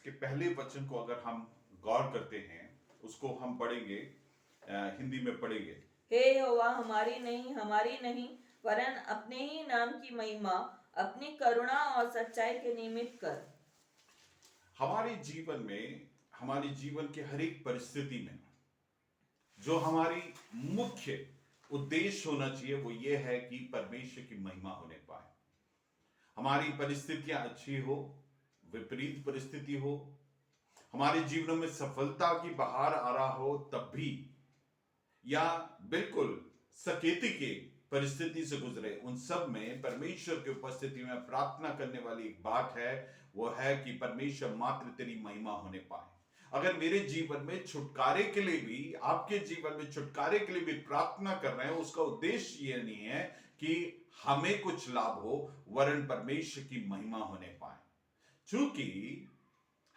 के पहले वचन को अगर हम गौर करते हैं, उसको हम पढ़ेंगे, हिंदी में पढ़ेंगे। हे यहोवा, हमारी नहीं वरन अपने ही नाम की महिमा अपनी करुणा और सच्चाई के निमित्त कर। हमारे जीवन में, हमारे जीवन के हर एक परिस्थिति में जो हमारी मुख्य उद्देश्य होना चाहिए वो ये है कि परमेश्वर की महिमा होने पाए। हमारी परिस्थितियां अच्छी हो, विपरीत परिस्थिति हो, हमारे जीवनों में सफलता की बहार आ रहा हो तब भी, या बिल्कुल सकेती के परिस्थिति से गुजरे, उन सब में परमेश्वर की उपस्थिति में प्रार्थना करने वाली एक बात है, वो है कि परमेश्वर मात्र तेरी महिमा होने पाए। अगर मेरे जीवन में छुटकारे के लिए भी, आपके जीवन में छुटकारे के लिए भी प्रार्थना कर रहे हैं, उसका उद्देश्य ये नहीं है कि हमें कुछ लाभ हो, वरन परमेश्वर की महिमा होने पाए। चूंकि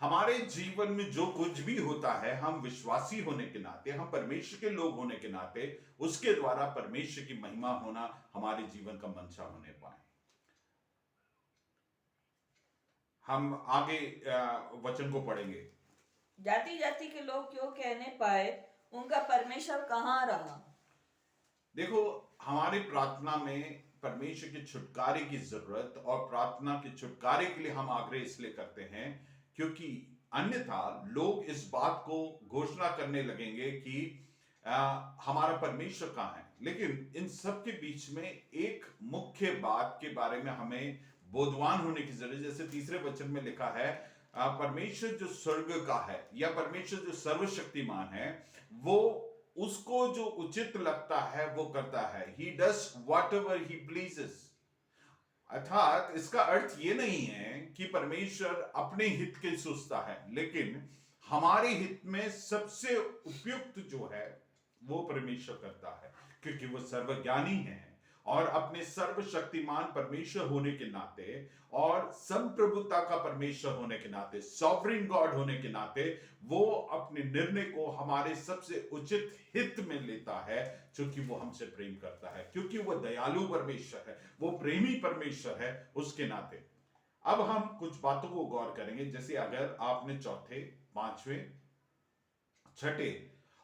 हमारे जीवन में जो कुछ भी होता है, हम विश्वासी होने के नाते, हम परमेश्वर के लोग होने के नाते, उसके द्वारा परमेश्वर की महिमा होना हमारे जीवन का मंशा होने पाए। हम आगे वचन को पढ़ेंगे। जाति जाति के लोग क्यों कहने पाए, उनका परमेश्वर कहाँ रहा। देखो, हमारे प्रार्थना में परमेश्वर के छुटकारे की जरूरत, और प्रार्थना के छुटकारे के लिए हम आग्रह इसलिए करते हैं क्योंकि अन्यथा लोग इस बात को घोषणा करने लगेंगे कि हमारा परमेश्वर कहाँ है। लेकिन इन सब के बीच में एक मुख्य बात के बारे में हमें बोधवान होने की जरूरत है। जैसे तीसरे वचन में लिखा है, परमेश्वर जो स्वर्ग का है, या परमेश्वर जो सर्वशक्तिमान है, वो उसको जो उचित लगता है वो करता है। He does whatever he pleases। अर्थात इसका अर्थ ये नहीं है कि परमेश्वर अपने हित के सोचता है, लेकिन हमारे हित में सबसे उपयुक्त जो है वो परमेश्वर करता है, क्योंकि वो सर्वज्ञानी है और अपने सर्वशक्तिमान परमेश्वर होने के नाते और संप्रभुता का परमेश्वर होने के नाते, सॉवरेन गॉड होने के नाते, वो अपने निर्णय को हमारे सबसे उचित हित में लेता है, क्योंकि वो हमसे प्रेम करता है, क्योंकि वो दयालु परमेश्वर है, वो प्रेमी परमेश्वर है। उसके नाते अब हम कुछ बातों को गौर करेंगे। जैसे अगर आपने चौथे, पांचवें, छठे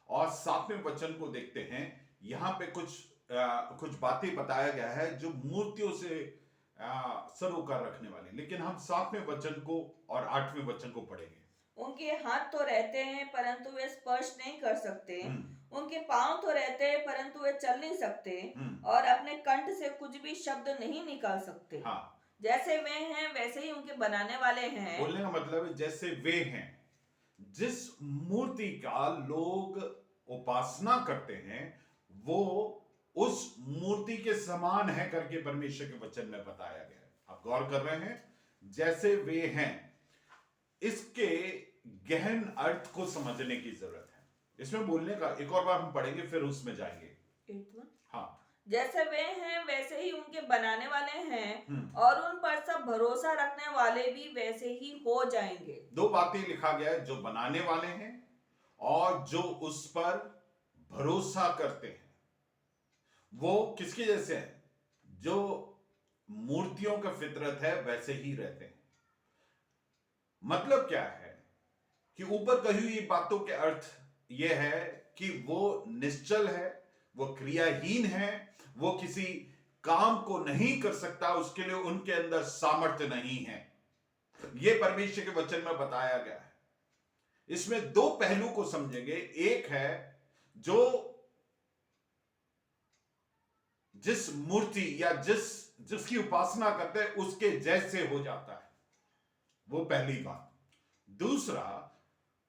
और सातवें वचन को देखते हैं, यहां पे कुछ बातें बताया गया है जो मूर्तियों से सरोकार रखने वाली। लेकिन हम सातवें वचन को और आठवें वचन को पढ़ेंगे। उनके हाथ तो रहते हैं परंतु वे स्पर्श नहीं कर सकते, उनके पांव तो रहते हैं परंतु वे चल नहीं सकते, और अपने कंठ से कुछ भी शब्द नहीं निकाल सकते। हाँ, जैसे वे हैं वैसे ही उनके बनाने वाले हैं। बोलने का मतलब है जैसे वे हैं। जिस मूर्ति का लोग उपासना करते हैं वो उस मूर्ति के समान है करके परमेश्वर के वचन में बताया गया है। आप गौर कर रहे हैं, जैसे वे हैं, इसके गहन अर्थ को समझने की जरूरत है। इसमें बोलने का एक और बार हम पढ़ेंगे, फिर उसमें जाएंगे। हाँ, जैसे वे हैं वैसे ही उनके बनाने वाले हैं, और उन पर सब भरोसा रखने वाले भी वैसे ही हो जाएंगे। दो बातें लिखा गया है, जो बनाने वाले हैं और जो उस पर भरोसा करते हैं। वो किसके जैसे हैं? जो मूर्तियों का फितरत है वैसे ही रहते हैं। मतलब क्या है कि ऊपर कही हुई बातों के अर्थ यह है कि वो निश्चल है, वो क्रियाहीन है, वो किसी काम को नहीं कर सकता, उसके लिए उनके अंदर सामर्थ्य नहीं है। यह परमेश्वर के वचन में बताया गया है। इसमें दो पहलू को समझेंगे। एक है जो जिस मूर्ति या जिसकी उपासना करते हैं उसके जैसे हो जाता है, वो पहली बात। दूसरा,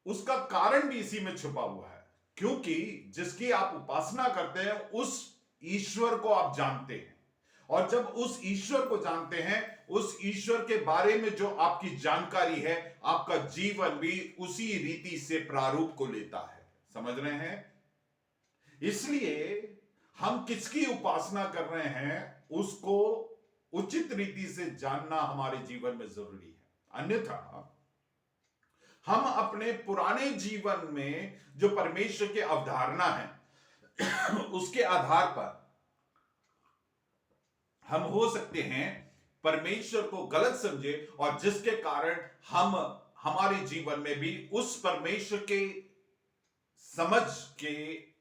उसका कारण भी इसी में छुपा हुआ है, क्योंकि जिसकी आप उपासना करते हैं उस ईश्वर को आप जानते हैं, और जब उस ईश्वर को जानते हैं, उस ईश्वर के बारे में जो आपकी जानकारी है, आपका जीवन भी उसी रीति से प्रारूप को लेता है। समझ रहे हैं? इसलिए हम किसकी उपासना कर रहे हैं उसको उचित रीति से जानना हमारे जीवन में जरूरी है। अन्यथा हम अपने पुराने जीवन में जो परमेश्वर की अवधारणा है उसके आधार पर हम हो सकते हैं परमेश्वर को गलत समझे, और जिसके कारण हमारे जीवन में भी उस परमेश्वर के समझ के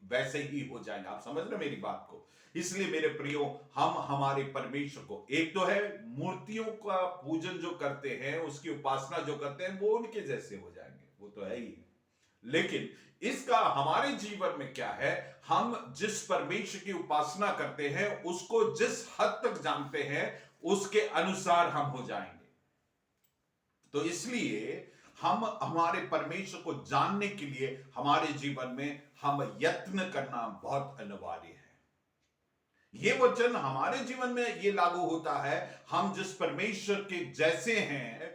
वैसे ही हो जाएंगे। आप समझ रहे मेरी बात को? इसलिए मेरे प्रियो, हम हमारे परमेश्वर को, एक तो है मूर्तियों का पूजन जो करते हैं, उसकी उपासना जो करते हैं, वो उनके जैसे हो जाएंगे, वो तो है ही। लेकिन इसका हमारे जीवन में क्या है? हम जिस परमेश्वर की उपासना करते हैं, उसको जिस हद तक जानते हैं, उसके अनुसार हम हो जाएंगे। तो इसलिए हम हमारे परमेश्वर को जानने के लिए हमारे जीवन में हम यत्न करना बहुत अनिवार्य है। ये वचन हमारे जीवन में ये लागू होता है, हम जिस परमेश्वर के जैसे हैं,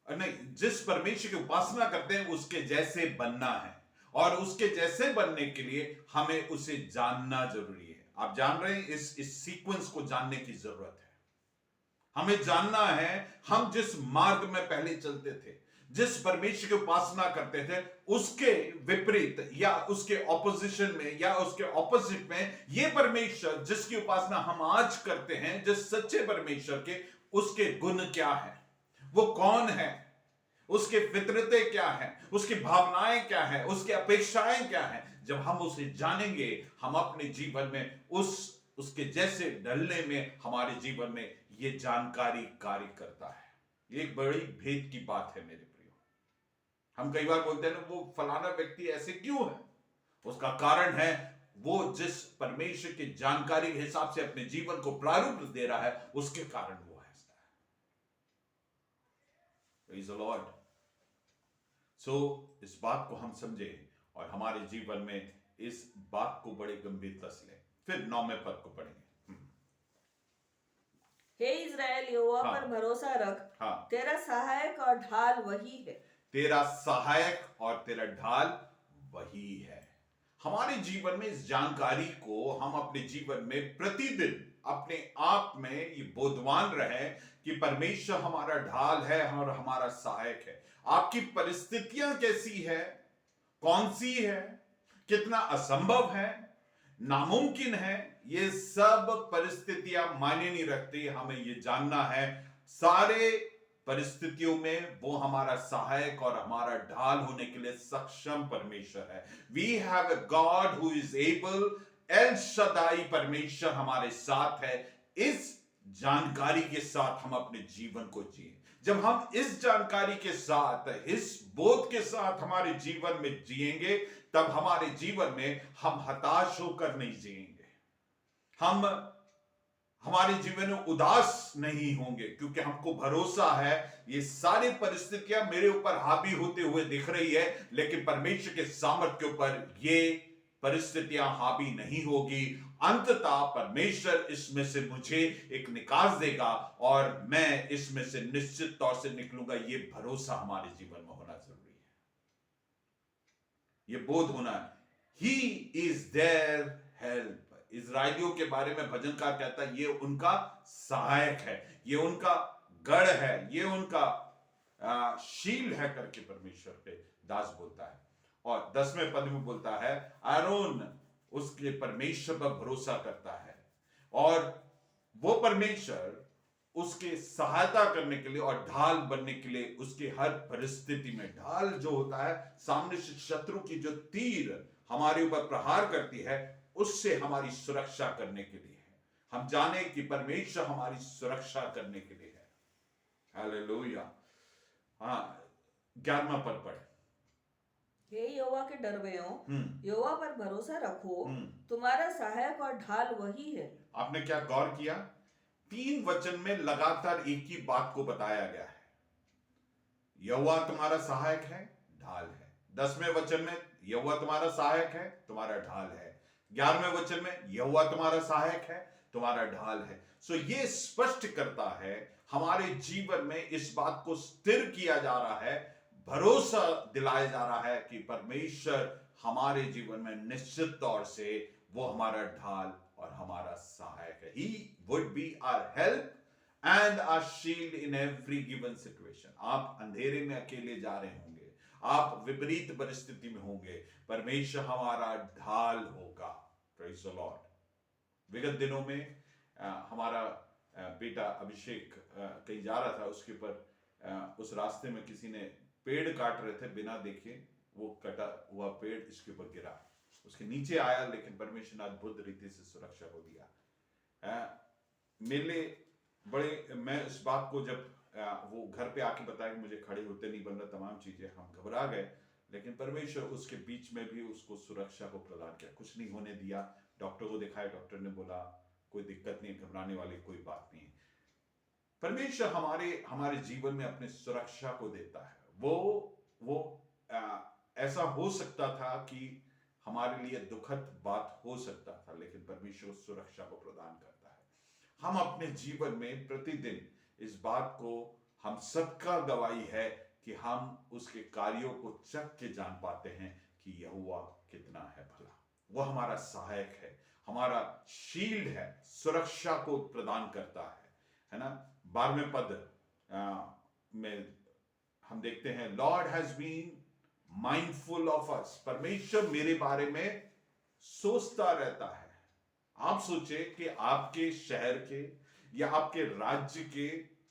नहीं, जिस परमेश्वर की उपासना करते हैं, उसके जैसे बनना है। और उसके जैसे बनने के लिए हमें उसे जानना जरूरी है। आप जान रहे हैं, इस सीक्वेंस को जानने की जरूरत है। हमें जानना है, हम जिस मार्ग में पहले चलते थे, जिस परमेश्वर की उपासना करते थे, उसके विपरीत या उसके ऑपोजिशन में या उसके ऑपोजिट में ये परमेश्वर जिसकी उपासना हम आज करते हैं, जिस सच्चे परमेश्वर के, उसके गुण क्या है, वो कौन है, उसके फितरतें क्या है, उसकी भावनाएं क्या है, उसकी अपेक्षाएं क्या है। जब हम उसे जानेंगे, हम अपने जीवन में उसके जैसे ढलने में हमारे जीवन में ये जानकारी कार्य करता है। ये एक बड़ी भेद की बात है मेरे प्रियो। हम कई बार बोलते हैं ना, वो फलाना व्यक्ति ऐसे क्यों है? उसका कारण है, वो जिस परमेश्वर की जानकारी के हिसाब से अपने जीवन को प्रारूप दे रहा है, उसके कारण वो ऐसा है। Praise the Lord. सो इस बात को हम समझे और हमारे जीवन में इस बात को बड़े गंभीरता से लें। फिर 9वें पद को पढ़ेंगे। हे इज़राइल, यहोवा हाँ। पर भरोसा रख। हाँ। तेरा सहायक और ढाल वही है। तेरा सहायक और तेरा ढाल वही है। हमारे जीवन में इस जानकारी को हम अपने जीवन में प्रतिदिन अपने आप में ये बोधवान रहे कि परमेश्वर हमारा ढाल है और हमारा सहायक है। आपकी परिस्थितियां कैसी है, कौन सी है, कितना असंभव है, नामुमकिन है, ये सब परिस्थितियां मायने नहीं रखती। हमें ये जानना है, सारे परिस्थितियों में वो हमारा सहायक और हमारा ढाल होने के लिए सक्षम परमेश्वर है। We have a god who is able. El Shaddai परमेश्वर हमारे साथ है। इस जानकारी के साथ हम अपने जीवन को जिए। जब हम इस जानकारी के साथ, इस बोध के साथ हमारे जीवन में जिएंगे, तब हमारे जीवन में हम हताश होकर नहीं जिएंगे, हम हमारे जीवन में उदास नहीं होंगे, क्योंकि हमको भरोसा है ये सारी परिस्थितियां मेरे ऊपर हावी होते हुए दिख रही है, लेकिन परमेश्वर के सामर्थ्य के ऊपर ये परिस्थितियां हावी नहीं होगी। अंततः परमेश्वर इसमें से मुझे एक निकास देगा और मैं इसमें से निश्चित तौर से निकलूंगा। ये भरोसा हमारे जीवन में होना जरूरी है, ये बोध होना है। He is their help. इजराइलियों के बारे में भजनकार कहता है, ये उनका सहायक है, ये उनका गढ़ है, ये उनका शील है करके परमेश्वर पे दास बोलता है। और 10वें पद में बोलता है, आरोन उसके परमेश्वर पर भरोसा करता है और वो परमेश्वर उसके सहायता करने के लिए और ढाल बनने के लिए उसके हर परिस्थिति में। ढाल जो होता है, सामने से शत्रु की जो तीर हमारे ऊपर प्रहार करती है, उससे हमारी सुरक्षा करने के लिए है। हम जाने कि परमेश्वर हमारी सुरक्षा करने के लिए है। हालेलुया। हाँ, 11वां पद पढ़े। हे यहोवा के डरवैयों, यहोवा पर भरोसा रखो। तुम्हारा सहायक और ढाल वही है। आपने क्या गौर किया? 3 वचन में लगातार एक ही बात को बताया गया है। यहोवा तुम्हारा सहायक है, ढाल है। 10वें वचन में यहोवा तुम्हारा सहायक है, तुम्हारा ढाल है। 11वें वचन में यहोवा तुम्हारा सहायक है, तुम्हारा ढाल है। सो ये स्पष्ट करता है, हमारे जीवन में इस बात को स्थिर किया जा रहा है, भरोसा दिलाया जा रहा है कि परमेश्वर हमारे जीवन में निश्चित तौर से वो हमारा ढाल और हमारा सहायक है। He would be our help and our shield in every given situation. आप अंधेरे में अकेले जा रहे होंगे, आप विपरीत परिस्थिति में होंगे, परमेश्वर हमारा ढाल होगा। Praise the Lord. विगत दिनों में हमारा बेटा अभिषेक कहीं जा रहा था, उसके ऊपर उस रास्ते में किसी ने पेड़ काट रहे थे बिना देखे, वो कटा हुआ पेड़ इसके ऊपर गिरा, उसके नीचे आया, लेकिन परमेश्वर ने अद्भुत रीति से सुरक्षा को दिया। मेरे लिए बड़े, मैं इस बात को जब वो घर पे आके बताया कि मुझे खड़े होते नहीं बन रहा, तमाम चीजें, हम घबरा गए, लेकिन परमेश्वर उसके बीच में भी उसको सुरक्षा को प्रदान किया, कुछ नहीं होने दिया। डॉक्टर को दिखाया, डॉक्टर ने बोला कोई दिक्कत नहीं, घबराने वाली कोई बात नहीं है। परमेश्वर हमारे जीवन में अपने सुरक्षा को देता है। वो ऐसा हो सकता था कि हमारे लिए दुखद बात हो सकता था, लेकिन परमेश्वर सुरक्षा को प्रदान करता है। हम अपने जीवन में प्रतिदिन इस बात को, हम सबका गवाही है कि हम उसके कार्यों को चख के जान पाते हैं कि यहोवा कितना है भला। वो हमारा सहायक है, हमारा शील्ड है, सुरक्षा को प्रदान करता है ना। 12वें पद में हम देखते हैं, Lord has been mindful of us. परमेश्वर मेरे बारे में सोचता रहता है। आप सोचे कि आपके शहर के या आपके राज्य के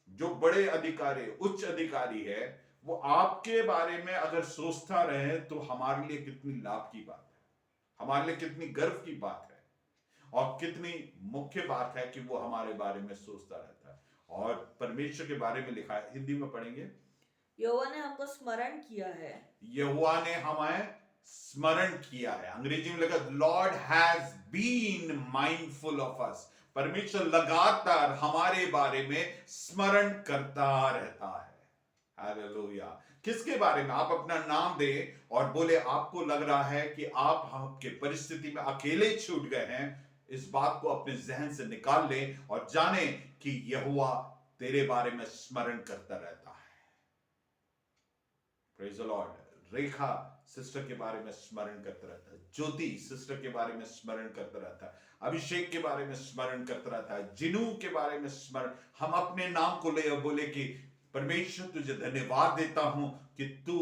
जो बड़े अधिकारी, उच्च अधिकारी है, वो आपके बारे में अगर सोचता रहे तो हमारे लिए कितनी लाभ की बात है, हमारे लिए कितनी गर्व की बात है, और कितनी मुख्य बात है कि वो हमारे बारे में सोचता रहता है। और परमेश्वर के बारे में लिखा है, हिंदी में पढ़ेंगे, यहोवा ने हमको स्मरण किया है। यहोवा ने हमें स्मरण किया है। अंग्रेजी में लिखा, Lord has been mindful of us. परमेश्वर लगातार हमारे बारे में स्मरण करता रहता है। हालेलुया। किसके बारे में? आप अपना नाम दे और बोले आपको लग रहा है कि आप आपके परिस्थिति में अकेले छूट गए हैं, इस बात को अपने जहन से निकाल ले और जाने कि यहोवा तेरे बारे में स्मरण करता रहता है। Praise the Lord. Rekha sister के बारे में स्मरण करता रहता है, ज्योति सिस्टर के बारे में स्मरण करता रहता है, अभिषेक के बारे में स्मरण करता रहता है, जिनू के बारे में स्मरण। हम अपने नाम को ले और बोले कि परमेश्वर तुझे धन्यवाद देता हूं कि तू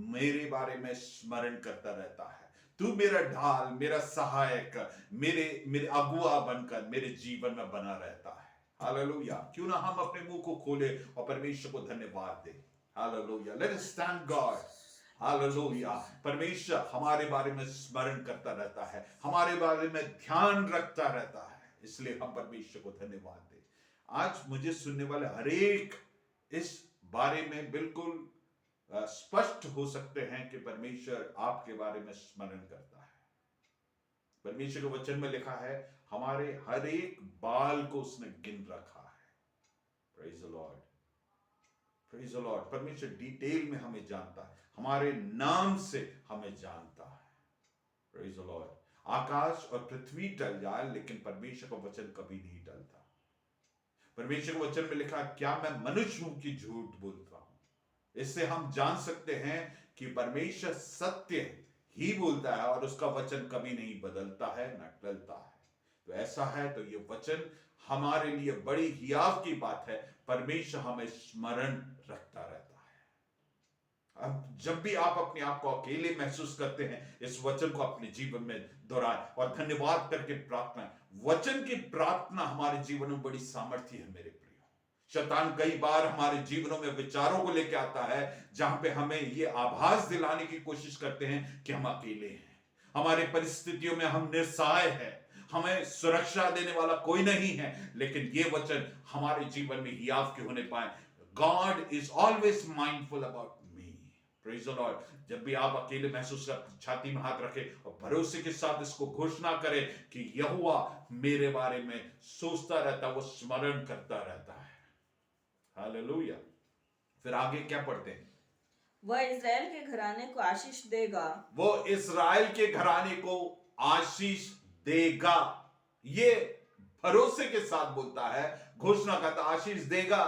मेरे बारे में स्मरण करता रहता है, तू मेरा ढाल, मेरा सहायक, मेरे अगुआ बनकर मेरे जीवन में बना रहता है। हालेलुया। क्यों ना हम अपने मुंह को खोले और परमेश्वर को धन्यवाद दें। Hallelujah. Let us thank God. Hallelujah. परमेश्वर हमारे बारे में स्मरण करता रहता है, हमारे बारे में ध्यान रखता रहता है, इसलिए हम परमेश्वर को धन्यवाद दें। आज मुझे सुनने वाले हरेक इस बारे में बिल्कुल स्पष्ट हो सकते हैं कि परमेश्वर आपके बारे में स्मरण करता है। परमेश्वर के वचन में लिखा है, हमारे हर एक बाल को उसने गिन रखा है। Praise the Lord, praise the Lord. परमेश्वर डिटेल में हमें जानता है, हमारे नाम से हमें जानता है। Praise the Lord. आकाश और पृथ्वी टल जाए लेकिन परमेश्वर का वचन कभी नहीं टलता। परमेश्वर के वचन में लिखा, क्या मैं मनुष्य हूं कि झूठ बोलता हूं। इससे हम जान सकते हैं कि परमेश्वर सत्य ही बोलता है और उसका वचन कभी नहीं बदलता है, न टलता है। तो ऐसा है तो ये वचन हमारे लिए बड़ी हियाव की बात है। परमेश्वर हमें स्मरण रखता रहता है। अब जब भी आप अपने आप को अकेले महसूस करते हैं, इस वचन को अपने जीवन में दोहराएं और धन्यवाद करके प्रार्थना। वचन की प्रार्थना हमारे जीवन में बड़ी सामर्थ्य है मेरे प्रियो। शैतान कई बार हमारे जीवनों में विचारों को लेकर आता है जहां पे हमें ये आभास दिलाने की कोशिश करते हैं कि हम अकेले हैं, हमारे परिस्थितियों में हम निस्सहाय हैं, हमें सुरक्षा देने वाला कोई नहीं है। लेकिन ये वचन हमारे जीवन में हियाव के होने पाए। God is always mindful about me. Praise the Lord. जब भी आप अकेले महसूस कर, छाती में हाथ रखें और भरोसे के साथ इसको घोषणा करें कि यहोवा मेरे बारे में सोचता रहता, वो स्मरण करता रहता है। हालेलुया। फिर आगे क्या पढ़ते हैं? वह इज़राइल के घराने को आशीष देगा। वो इस्राएल के घराने को आशीष देगा। ये भरोसे के साथ बोलता है, घोषणा करता, आशीष देगा।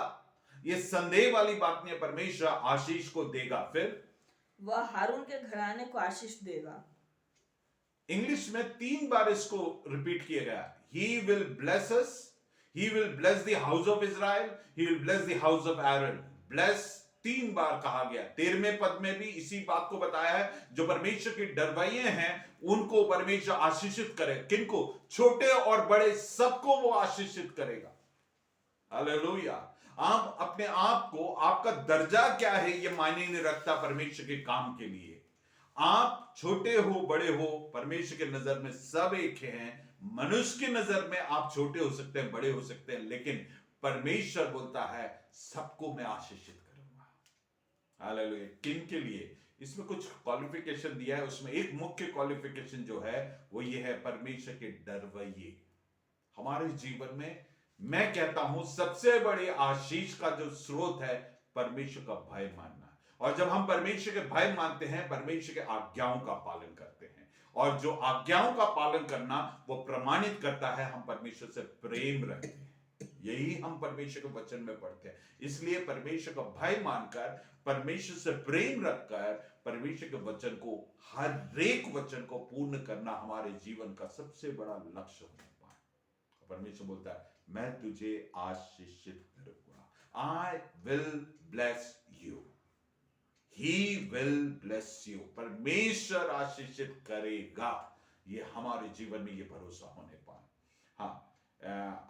ये संदेह वाली बात नहीं है, परमेश्वर आशीष को देगा। फिर वह हारून के घराने को आशीष देगा। इंग्लिश में 3 बार इसको रिपीट किया गया। He will bless us, he will bless the house of Israel, he will bless the house of Aaron. Bless 3 बार कहा गया। 13वें पद में भी इसी बात को बताया है, जो परमेश्वर के डरवैये हैं उनको परमेश्वर आशीषित करे। किनको? छोटे और बड़े सबको वो आशीषित करेगा। हालेलुया। आप अपने आप को, आपका दर्जा क्या है ये मायने नहीं रखता परमेश्वर के काम के लिए। आप छोटे हो बड़े हो, परमेश्वर के नजर में सब एक हैं। मनुष्य की नजर में आप छोटे हो सकते हैं, बड़े हो सकते हैं, लेकिन परमेश्वर बोलता है सबको मैं आशीषित करूंगा। हालेलुया। किन के लिए? इसमें कुछ क्वालिफिकेशन दिया है, उसमें एक मुख्य क्वालिफिकेशन जो है वो ये है, परमेश्वर के डरवइये। हमारे जीवन में मैं कहता हूं सबसे बड़ी आशीष का जो स्रोत है परमेश्वर का भय मानना। और जब हम परमेश्वर के भय मानते हैं, परमेश्वर के आज्ञाओं का पालन करते हैं, और जो आज्ञाओं का पालन करना वो प्रमाणित करता है हम परमेश्वर से प्रेम रखते हैं। यही हम परमेश्वर के वचन में पढ़ते हैं। इसलिए परमेश्वर का भय मानकर, परमेश्वर से प्रेम रखकर, परमेश्वर के वचन को, हर एक वचन को पूर्ण करना हमारे जीवन का सबसे बड़ा लक्ष्य होना पाए। परमेश्वर बोलता है मैं तुझे आशीषित करूंगा। I will bless you, he will bless you. परमेश्वर आशीषित करेगा। ये हमारे जीवन में ये भरोसा होने पाए। हाँ,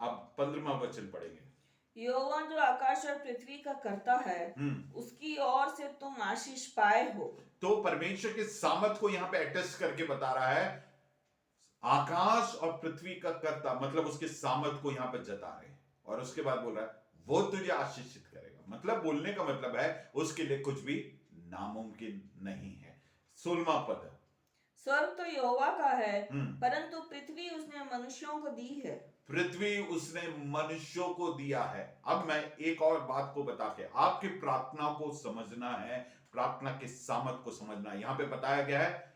अब 15वां वचन पढ़ेंगे। यहोवा जो आकाश और पृथ्वी का करता है, उसकी ओर से तुम आशीष पाए हो। तो परमेश्वर के सामर्थ को यहां पे अटेस्ट करके बता रहा है। आकाश और पृथ्वी का कर्ता, मतलब उसके सामर्थ को यहां पे जता रहे हैं। और उसके बाद बोल रहा है वो तुझे आशीषित करेगा। मतलब बोलने का मतलब है उसके लिए कुछ भी नामुमकिन नहीं है। 16वां पद, स्वर्ग तो यहोवा का है, परंतु पृथ्वी उसने मनुष्यों को दी है। पृथ्वी उसने मनुष्यों को दिया है। अब मैं एक और बात को बता के आपकी प्रार्थना को समझना है, प्रार्थना के सामर्थ को समझना है। यहां पे बताया गया है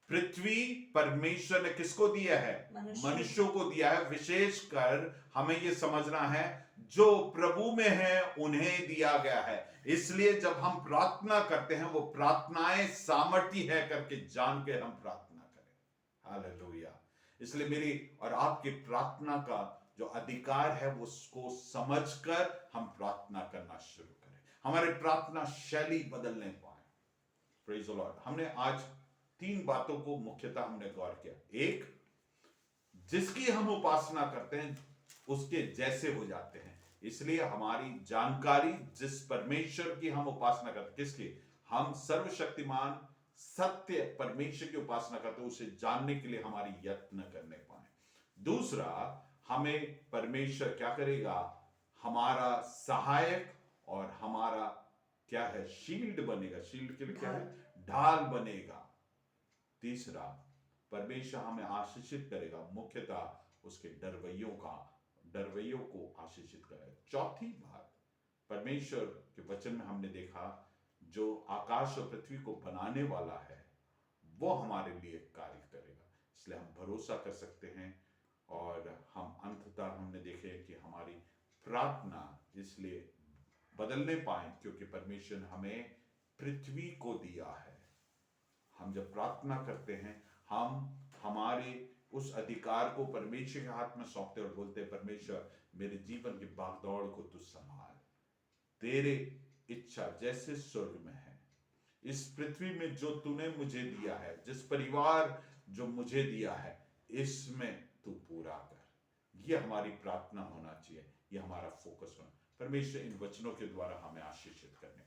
पृथ्वी परमेश्वर ने किसको दिया है? मनुष्यों को दिया है। विशेषकर हमें यह समझना है जो प्रभु में है उन्हें दिया गया है। इसलिए जब हम प्रार्थना करते हैं वो प्रार्थनाएं सामर्थी है करके जान के हम प्रार्थना करें। हालेलुया। इसलिए मेरी और आपकी प्रार्थना का जो अधिकार है वो उसको समझकर हम प्रार्थना करना शुरू करें, हमारे प्रार्थना शैली बदलने पाए। Praise the Lord. हमने आज 3 बातों को मुख्यतः हमने गौर किया। एक, जिसकी हम उपासना करते हैं उसके जैसे हो जाते हैं। इसलिए हमारी जानकारी जिस परमेश्वर की हम उपासना करते हैं, किसकी? हम सर्वशक्तिमान सत्य परमेश्वर की उपासना करते हैं, उसे जानने के लिए हमारी यत्न करने पाए। दूसरा, हमें परमेश्वर क्या करेगा? हमारा सहायक और हमारा क्या है? शील्ड बनेगा। शील्ड के लिए क्या है? ढाल बनेगा। तीसरा, परमेश्वर हमें आशीषित करेगा, मुख्यतः उसके डरवैयों को आशीषित करेगा। चौथी बात, परमेश्वर के वचन में हमने देखा जो आकाश और पृथ्वी को बनाने वाला है वो हमारे लिए कार्य करेगा। इसलिए हम भरोसा कर सकते हैं और हम अंततः हमने देखे कि हमारी प्रार्थना इसलिए बदलने पाए क्योंकि परमेश्वर ने हमें पृथ्वी को दिया है। हम जब प्रार्थना करते हैं हम हमारे उस अधिकार को परमेश्वर के हाथ में सौंपते और बोलते हैं परमेश्वर मेरे जीवन की भागदौड़ को तू संभाल, तेरे इच्छा जैसे स्वर्ग में है, इस पृथ्वी में जो तूने मुझे दिया है, जिस परिवार जो मुझे दिया है, इसमें तू पूरा कर। यह हमारी प्रार्थना होना चाहिए, यह हमारा फोकस होना। परमेश्वर इन वचनों के द्वारा हमें आशीषित करने